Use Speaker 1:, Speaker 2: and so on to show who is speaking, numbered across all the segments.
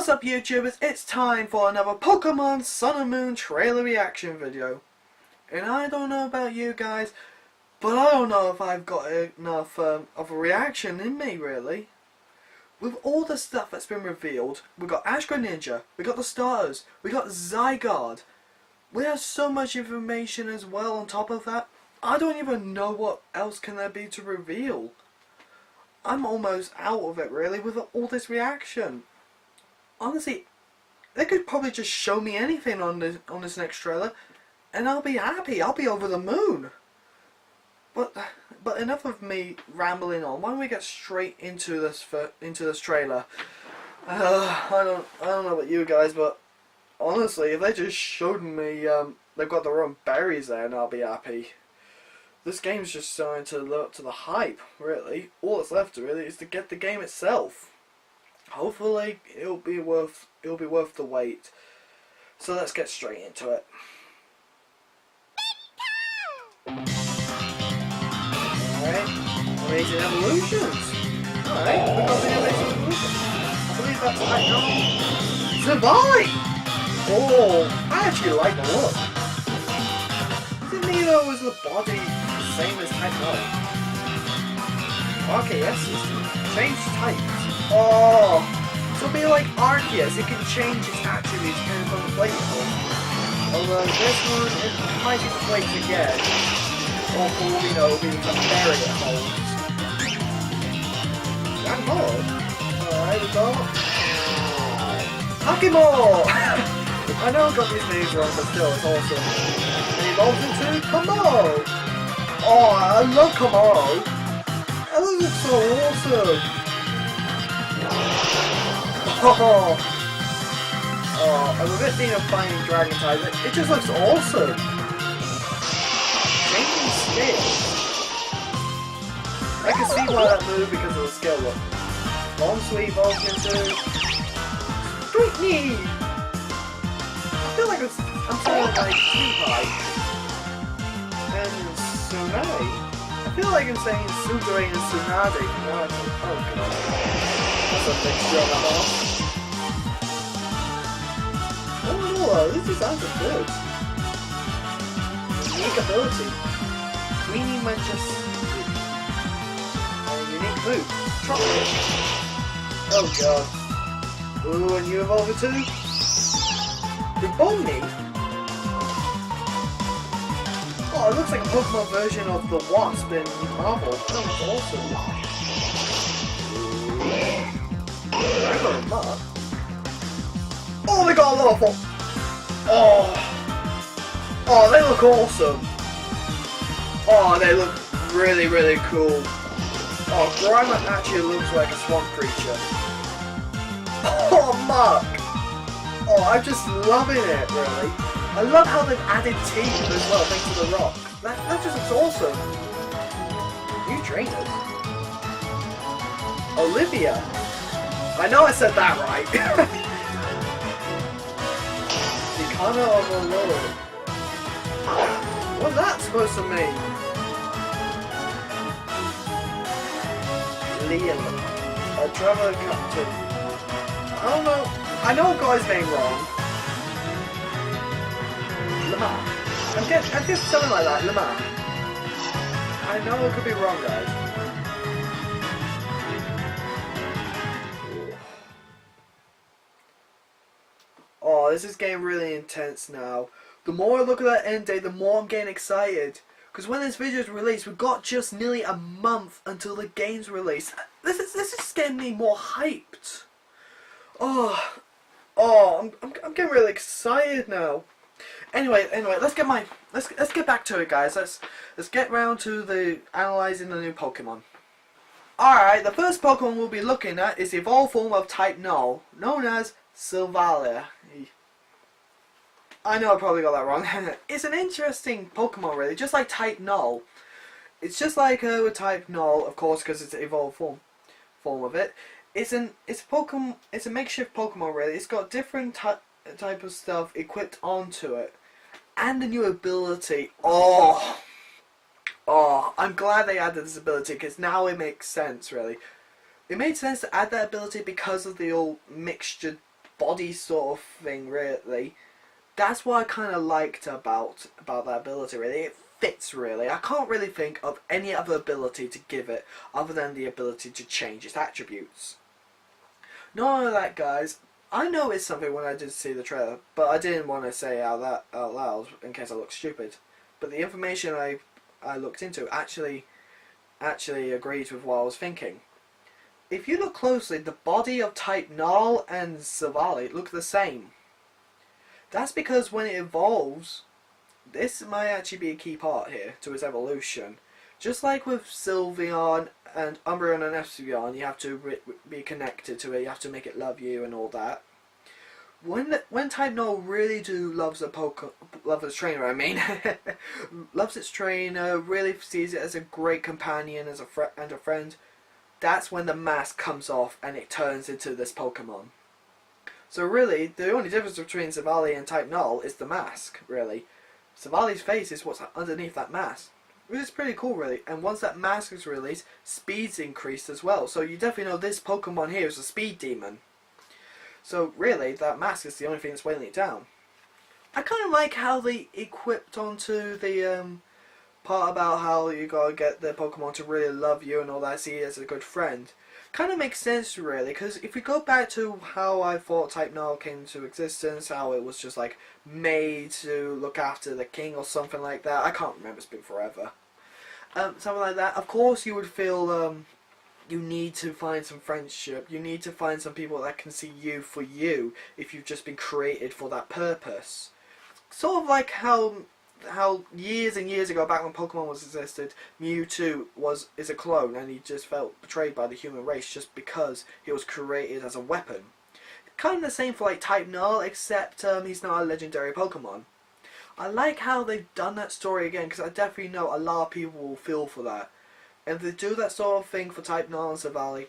Speaker 1: What's up YouTubers, it's time for another Pokemon Sun and Moon trailer reaction video. And I don't know about you guys, but I don't know if I've got enough of a reaction in me really. With all the stuff that's been revealed, we got Ash Greninja, we got the starters, we got Zygarde. We have so much information as well on top of that. I don't even know what else can there be to reveal. I'm almost out of it really with all this reaction. Honestly, they could probably just show me anything on this next trailer, and I'll be happy. I'll be over the moon. But enough of me rambling on. Why don't we get straight into this trailer? I don't know about you guys, but honestly, if they just showed me they've got their own berries there, and I'll be happy. This game's just starting to live up to the hype. Really, all that's left really is to get the game itself. Hopefully it'll be worth the wait. So let's get straight into it. Alright, amazing evolutions. Alright, we got the amazing evolutions. I believe that's like Survive! Oh, I actually like the look. Didn't he know was the body the same as Type No? Okay, yes, change types. Oh, so it'll be like Arceus, it can change its attributes depending on the plate it holds. Although this one, it might be the plate again. Or for all we know, it'll be the berry it holds. And more. Alright, we got hakamo-o! I know I got these names wrong, but still, it's awesome. And he evolves into Kommo-o! Oh, I love Kommo-o! That looks so awesome! Oh, I'm a bit thinking of finding Dragon type. It just looks awesome. Changing scale. I can see why that moved because of the scale look. Long sweet evolves into Sweetney. I feel like I'm saying like Sweetie and Tsunade. I feel like I'm saying Sugure and Tsunade. Oh god. That's a mixture of them all. Oh, this is actually good. Unique ability. Queenie Manchester. Unique move. Chocolate. Oh god. Ooh, and you evolve it too? Riboni? Oh, it looks like a Pokemon version of the Wasp in Marvel. That looks awesome. I got a mark. Oh, they got a level 4. Oh, they look awesome. Oh, they look really, really cool. Oh, Grimer actually looks like a swamp creature. Oh, Mark. Oh, I'm just loving it, really. I love how they've added teeth as well, thanks to the rock. That just looks awesome. New trainers. Olivia. I know I said that right. Honor of a Lord. What's that supposed to mean? Liam. A traveler captain. I don't know. I know I got his name wrong. Lamar. I guess something like that. Lamar. I know I could be wrong, guys. Oh, this is getting really intense now. The more I look at that end date, the more I'm getting excited. Because when this video is released, we've got just nearly a month until the game's released. This is getting me more hyped. Oh, I'm getting really excited now. Anyway, let's get back to it, guys. Let's get round to the analyzing the new Pokemon. Alright, the first Pokemon we'll be looking at is the evolved form of Type No, known as Sylvalia. I know I probably got that wrong. It's an interesting Pokemon, really, just like Type No. It's just like with Type No, of course, because it's an evolved form of it. It's a makeshift Pokemon, really. It's got different type of stuff equipped onto it, and a new ability. Oh, I'm glad they added this ability because now it makes sense, really. It made sense to add that ability because of the old mixtured body sort of thing, really. That's what I kind of liked about that ability, really. It fits, really. I can't really think of any other ability to give it other than the ability to change its attributes. Not only that, guys, I noticed something when I did see the trailer, but I didn't want to say out loud in case I look stupid. But the information I looked into actually agrees with what I was thinking. If you look closely, the body of type Null and Savali look the same. That's because when it evolves, this might actually be a key part here to its evolution. Just like with Sylveon and Umbreon and Espeon, you have to be connected to it, you have to make it love you and all that. When type Null really loves its trainer, loves its trainer, really sees it as a great companion, as and a friend, that's when the mask comes off and it turns into this Pokemon. So really, the only difference between Savali and type Null is the mask, really. Savali's face is what's underneath that mask. Which is pretty cool, really. And once that mask is released, speed's increased as well. So you definitely know this Pokemon here is a speed demon. So really, that mask is the only thing that's weighing it down. I kind of like how they equipped onto the part about how you gotta get the Pokemon to really love you and all that, see it as a good friend. Kind of makes sense, really, because if we go back to how I thought type Null came into existence, how it was just like made to look after the king or something like that. I can't remember, it's been forever. Something like that. Of course you would feel you need to find some friendship, you need to find some people that can see you for you if you've just been created for that purpose. Sort of like how years and years ago, back when Pokemon was existed, Mewtwo is a clone and he just felt betrayed by the human race just because he was created as a weapon. Kind of the same for like type Null, except he's not a legendary Pokemon. I like how they've done that story again, because I definitely know a lot of people will feel for that. And if they do that sort of thing for type Null and Savali,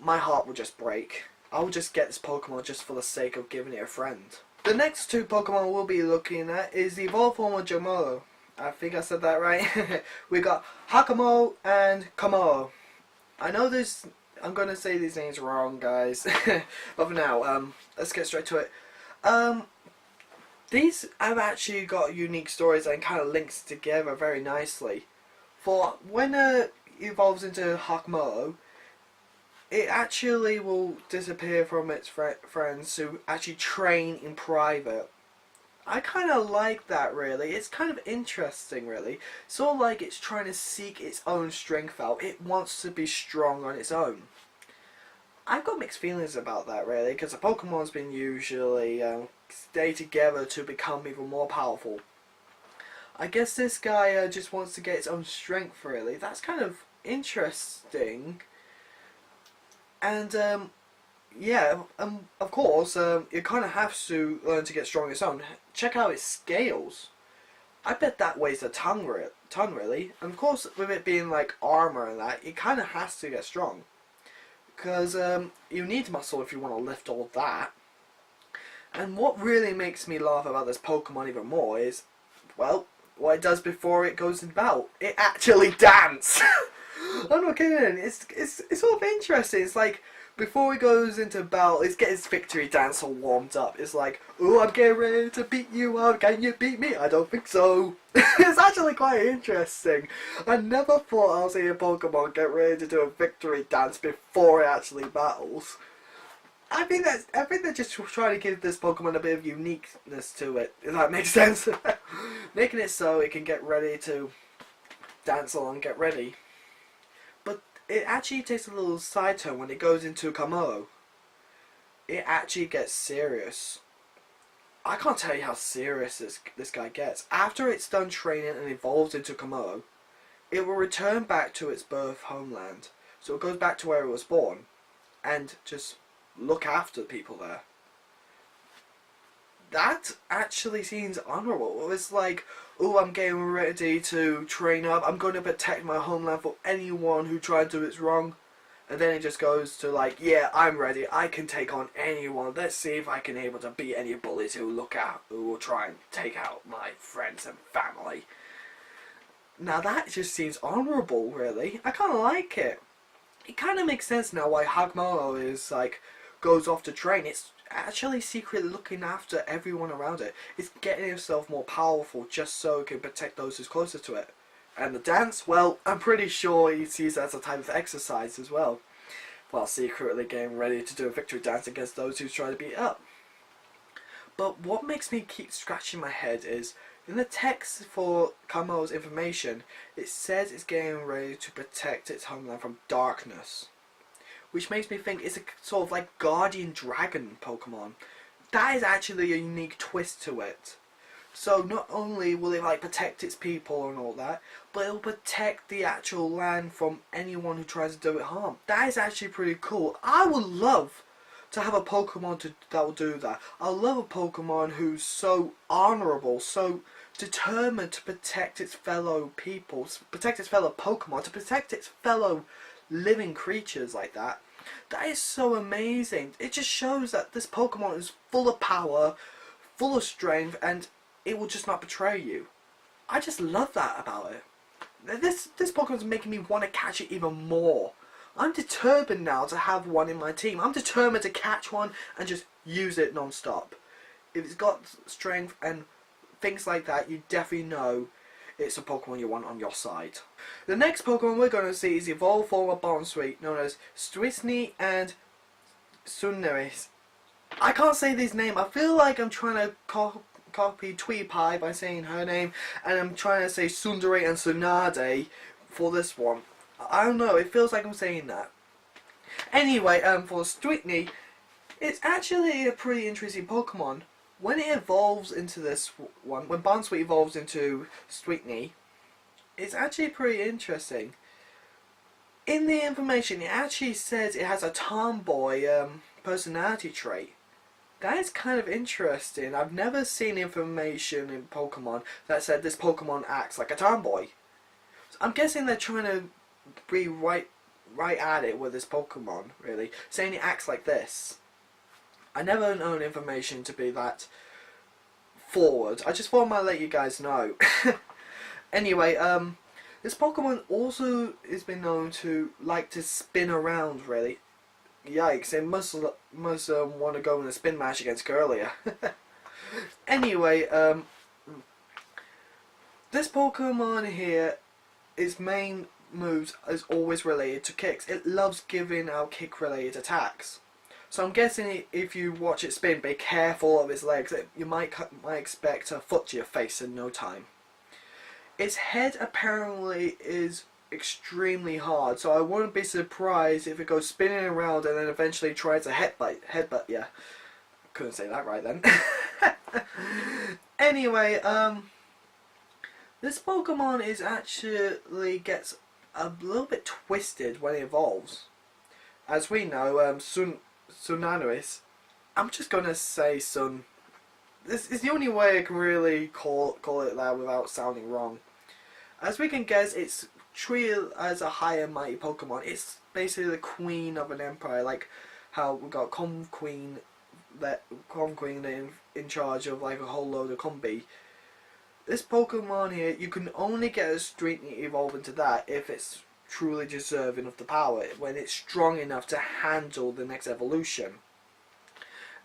Speaker 1: my heart will just break. I will just get this Pokemon just for the sake of giving it a friend. The next two Pokemon we'll be looking at is the evolved form of Kommo-o. I think I said that right. We got hakamo-o and Kommo-o. I know this, I'm going to say these names wrong, guys. But for now, let's get straight to it. These have actually got unique stories and kind of links together very nicely. For when it evolves into hakamo-o, it actually will disappear from its friends who actually train in private. I kind of like that, really. It's kind of interesting, really. Sort of like it's trying to seek its own strength out. It wants to be strong on its own. I've got mixed feelings about that, really, because the Pokemon's been usually stay together to become even more powerful. I guess this guy just wants to get its own strength, really. That's kind of interesting. And, yeah, of course, it kind of has to learn to get strong on its own. Check out its scales. I bet that weighs a ton, really. And of course, with it being like armor and that, it kind of has to get strong. Because you need muscle if you want to lift all that. And what really makes me laugh about this Pokemon even more is, well, what it does before it goes into battle. It actually dances! I'm not kidding. It's sort of interesting. It's like before he goes into battle, it's getting his victory dance all warmed up. It's like, oh, I'm getting ready to beat you up. Can you beat me? I don't think so. It's actually quite interesting. I never thought I was seeing a Pokemon get ready to do a victory dance before it actually battles. I think they're just trying to give this Pokemon a bit of uniqueness to it, if that makes sense. Making it so it can get ready to dance along, get ready. But it actually takes a little side turn when it goes into Kommo-o. It actually gets serious. I can't tell you how serious this guy gets. After it's done training and evolves into Kommo-o, it will return back to its birth homeland. So it goes back to where it was born and just look after the people there. That actually seems honourable. It's like, oh, I'm getting ready to train up. I'm going to protect my homeland for anyone who tried to do it wrong. And then it just goes to like, yeah, I'm ready. I can take on anyone. Let's see if I can able to beat any bullies who will try and take out my friends and family. Now that just seems honourable, really. I kind of like it. It kind of makes sense now why hakamo-o is like goes off to train. It's actually secretly looking after everyone around it. It's getting itself more powerful just so it can protect those who's closer to it. And the dance, well, I'm pretty sure he sees that as a type of exercise as well, while secretly getting ready to do a victory dance against those who try to beat it up. But what makes me keep scratching my head is, in the text for Kommo-o's information, it says it's getting ready to protect its homeland from darkness. Which makes me think it's a sort of like guardian dragon Pokemon. That is actually a unique twist to it. So not only will it like protect its people and all that, but it'll protect the actual land from anyone who tries to do it harm. That is actually pretty cool. I would love to have a Pokemon that will do that. I love a Pokemon who's so honourable, so determined to protect its fellow people, to protect its fellow Pokemon, to protect its fellow living creatures like that. That is so amazing. It just shows that this Pokemon is full of power, full of strength, and it will just not betray you. I just love that about it. This Pokemon is making me want to catch it even more. I'm determined now to have one in my team. I'm determined to catch one and just use it non-stop. If it's got strength and things like that, you definitely know it's a Pokemon you want on your side. The next Pokemon we're going to see is the evolved form of Bonsweet, known as Stwisny and Sunneris. I can't say this name. I feel like I'm trying to copy Tweepie by saying her name, and I'm trying to say Sundere and Tsunade for this one. I don't know, it feels like I'm saying that. Anyway, for Stwisny, it's actually a pretty interesting Pokemon. When it evolves into this one, when Bonsweet evolves into Stwisny, it's actually pretty interesting. In the information, it actually says it has a tomboy personality trait. That is kind of interesting. I've never seen information in Pokemon that said this Pokemon acts like a tomboy. So I'm guessing they're trying to be right at it with this Pokemon, really, saying it acts like this. I never known information to be that forward. I just thought I might let you guys know. Anyway, this Pokemon also has been known to like to spin around, really. Yikes, it must want to go in a spin match against Kirlia. Anyway, this Pokemon here, its main moves is always related to kicks. It loves giving out kick-related attacks. So I'm guessing if you watch it spin, be careful of its legs. You might expect a foot to your face in no time. Its head apparently is extremely hard, so I wouldn't be surprised if it goes spinning around and then eventually tries to headbutt you. Couldn't say that right then. Anyway, this Pokemon is actually gets a little bit twisted when it evolves. As we know, Sunnaris, I'm just gonna say Sun. This is the only way I can really call it that without sounding wrong. As we can guess, it's treated as a high and mighty Pokemon. It's basically the queen of an empire, like how we got Queen in charge of like a whole load of Combi. This Pokemon here, you can only get a Stwisny evolve into that if it's truly deserving of the power, when it's strong enough to handle the next evolution.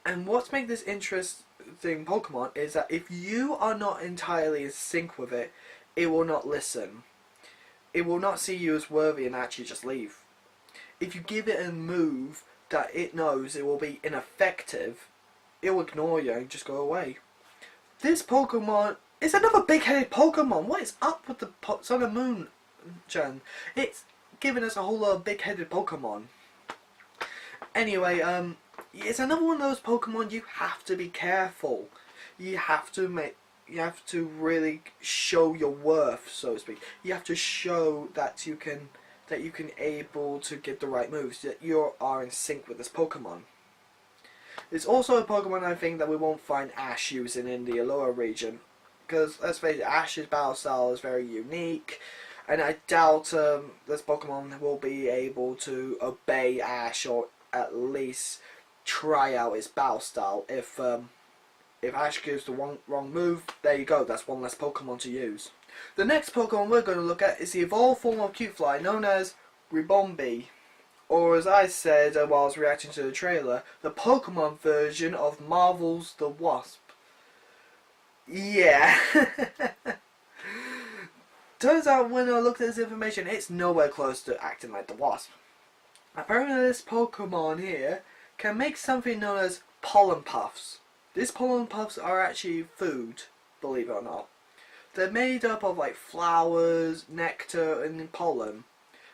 Speaker 1: And what's made this interesting Pokemon is that if you are not entirely in sync with it, it will not listen. It will not see you as worthy and actually just leave. If you give it a move that it knows it will be ineffective, it will ignore you and just go away. This Pokemon is another big-headed Pokemon. What is up with the Sun and Moon Gen? It's giving us a whole lot of big-headed Pokemon. Anyway, it's another one of those Pokemon you have to be careful. You have to really show your worth, so to speak. You have to show that you can able to get the right moves, that you are in sync with this Pokemon. It's also a Pokemon I think that we won't find Ash using in the Alola region, because let's face it, Ash's battle style is very unique, and I doubt this Pokemon will be able to obey Ash, or at least try out its battle style. If Ash gives the wrong move, there you go, that's one less Pokemon to use. The next Pokemon we're going to look at is the evolved form of Cutefly, known as Ribombee, or as I said while I was reacting to the trailer, the Pokemon version of Marvel's The Wasp. Yeah. Turns out when I looked at this information, it's nowhere close to acting like the Wasp. Apparently this Pokemon here can make something known as pollen puffs. These pollen puffs are actually food, believe it or not. They're made up of like flowers, nectar and pollen.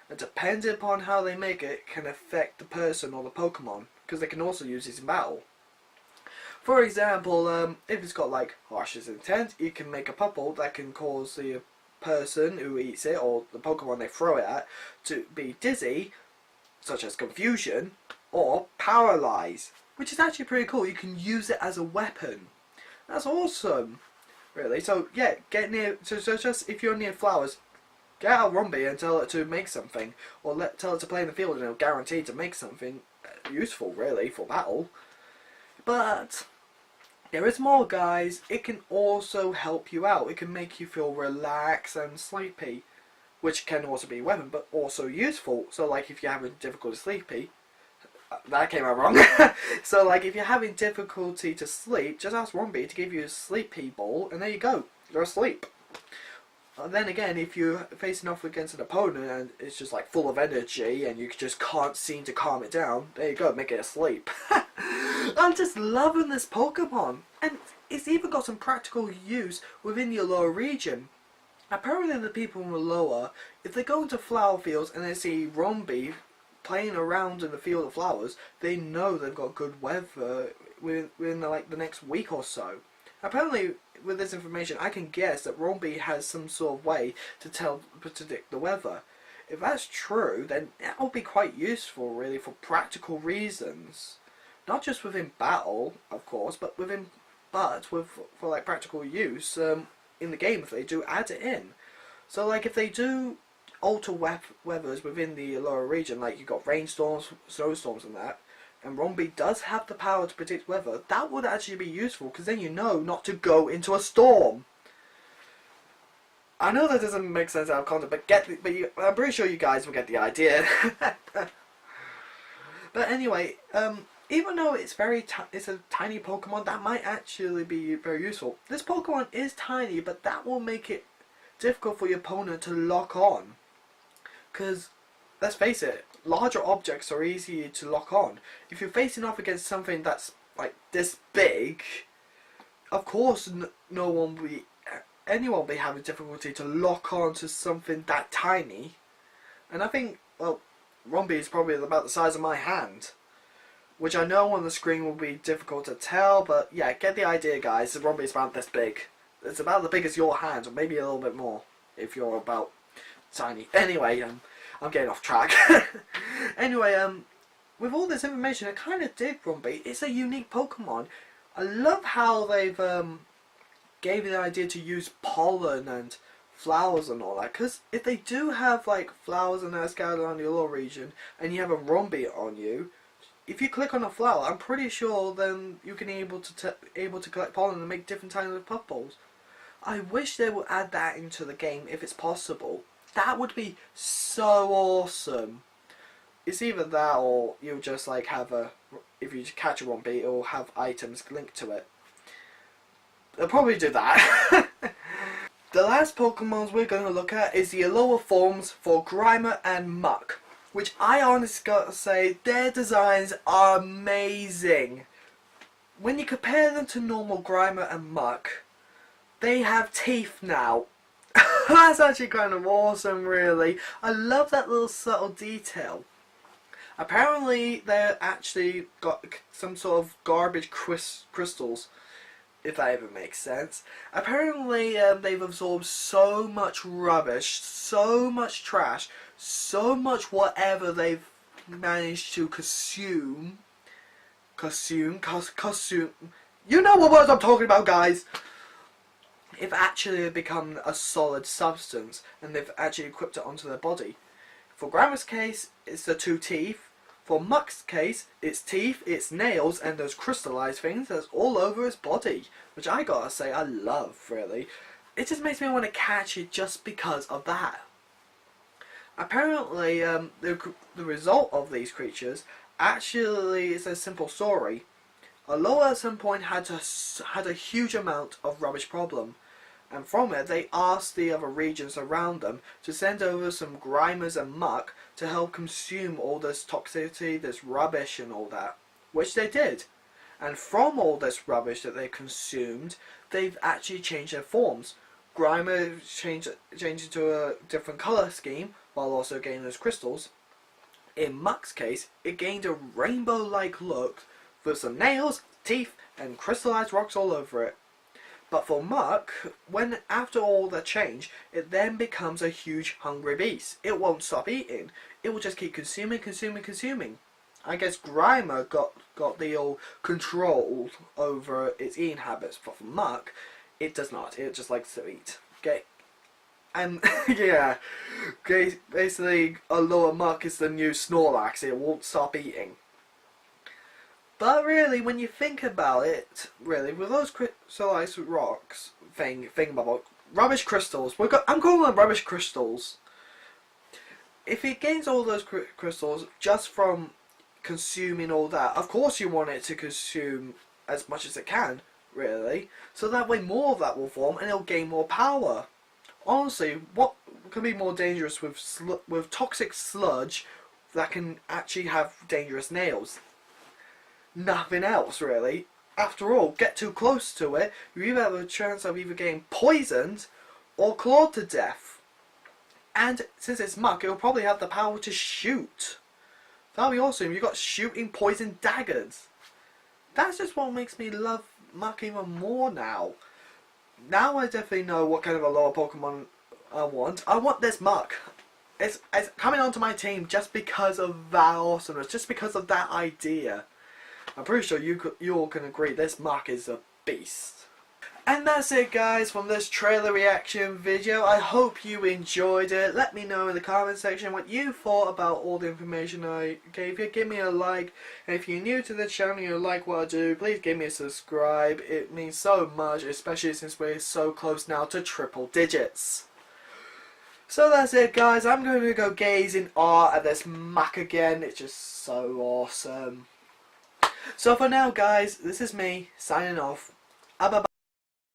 Speaker 1: And depending upon how they make it can affect the person or the Pokemon, because they can also use these in battle. For example, if it's got like harshest intent, you can make a pupple that can cause the person who eats it, or the Pokemon they throw it at, to be dizzy, such as confusion, or paralyzed, which is actually pretty cool. You can use it as a weapon. That's awesome, really. So yeah, get near. So just if you're near flowers, get out Romby and tell it to make something, or tell it to play in the field, and it'll guarantee to make something useful, really, for battle. But there is more, guys. It can also help you out. It can make you feel relaxed and sleepy, which can also be a weapon, but also useful. So like if you're having difficulty sleepy, that came out wrong. So like if you're having difficulty to sleep, just ask Romby to give you a sleepy ball, and there you go, you're asleep. Then again, if you're facing off against an opponent and it's just like full of energy and you just can't seem to calm it down, there you go, make it asleep. I'm just loving this Pokemon, and it's even got some practical use within the Alola region. Apparently the people in Alola, if they go into flower fields and they see Romby playing around in the field of flowers, they know they've got good weather within like the next week or so. Apparently with this information I can guess that Romby has some sort of way to predict the weather. If that's true, then that will be quite useful, really, for practical reasons. Not just within battle, of course, but for like practical use in the game if they do add it in. So like if they do alter weathers within the Alola region, like you've got rainstorms, snowstorms and that, and Romby does have the power to predict weather, that would actually be useful, because then you know not to go into a storm. I know that doesn't make sense out of context, but I'm pretty sure you guys will get the idea. But anyway, even though it's it's a tiny Pokemon, that might actually be very useful. This Pokemon is tiny, but that will make it difficult for your opponent to lock on. Because, let's face it, larger objects are easier to lock on. If you're facing off against something that's like this big, of course anyone will be having difficulty to lock on to something that tiny. And I think, well, Romby is probably about the size of my hand, which I know on the screen will be difficult to tell, but yeah, get the idea, guys. Romby is about this big. It's about the big as your hand, or maybe a little bit more if you're about tiny. Anyway, I'm getting off track. Anyway, with all this information, I kind of dig Romby. It's a unique Pokemon. I love how they've gave the idea to use pollen and flowers and all that. Because if they do have like flowers and that scattered around the Alola region, and you have a Romby on you, if you click on a flower, I'm pretty sure then you can able to collect pollen and make different kinds of puffballs. I wish they would add that into the game if it's possible. That would be so awesome. It's either that or you'll just like have if you catch a Romby, it'll have items linked to it. They'll probably do that. The last Pokemons we're going to look at is the Alola forms for Grimer and Muck, which I honestly gotta say, their designs are amazing. When you compare them to normal Grimer and Muck, they have teeth now. That's actually kind of awesome, really. I love that little subtle detail. Apparently they're actually got some sort of garbage crystals, if that even makes sense. Apparently they've absorbed so much rubbish, so much trash, so much whatever they've managed to consume. You know what words I'm talking about, guys. If actually become a solid substance, and they've actually equipped it onto their body. For Grimer's case, it's the 2 teeth. For Muck's case, it's teeth, it's nails, and those crystallized things that's all over his body, which I gotta say I love, really. It just makes me want to catch it just because of that. Apparently, the result of these creatures actually is a simple story. Alola at some point had a huge amount of rubbish problem, and from it they asked the other regions around them to send over some Grimers and Muck to help consume all this toxicity, this rubbish and all that, which they did. And from all this rubbish that they consumed, they've actually changed their forms. Grimer changed into a different colour scheme, while also gaining those crystals. In Muck's case, it gained a rainbow-like look with some nails, teeth, and crystallized rocks all over it. But for Muck, when after all the change, it then becomes a huge hungry beast. It won't stop eating. It will just keep consuming. I guess Grimer got the old control over its eating habits, but for Muck, it does not. It just likes to eat. Okay, and yeah, basically, Alola Muck is the new Snorlax. It won't stop eating. But really, when you think about it, really, with those crystallized rocks thing about rubbish crystals, I'm calling them rubbish crystals. If it gains all those crystals just from consuming all that, of course you want it to consume as much as it can, really, so that way more of that will form and it'll gain more power. Honestly, what can be more dangerous with toxic sludge that can actually have dangerous nails? Nothing else, really. After all, get too close to it, you either have a chance of either getting poisoned or clawed to death. And since it's Muck, it'll probably have the power to shoot. That'll be awesome. You've got shooting poison daggers. That's just what makes me love Muck even more now. Now I definitely know what kind of a lower Pokemon I want. I want this Muck. It's coming onto my team just because of that awesomeness, just because of that idea. I'm pretty sure you all can agree this Muck is a beast. And that's it, guys, from this trailer reaction video. I hope you enjoyed it. Let me know in the comment section what you thought about all the information I gave you. Give me a like, and if you're new to the channel and you like what I do, please give me a subscribe. It means so much, especially since we're so close now to triple digits. So that's it, guys. I'm going to go gaze in awe at this Muck again. It's just so awesome. So for now, guys, this is me signing off. Bye bye.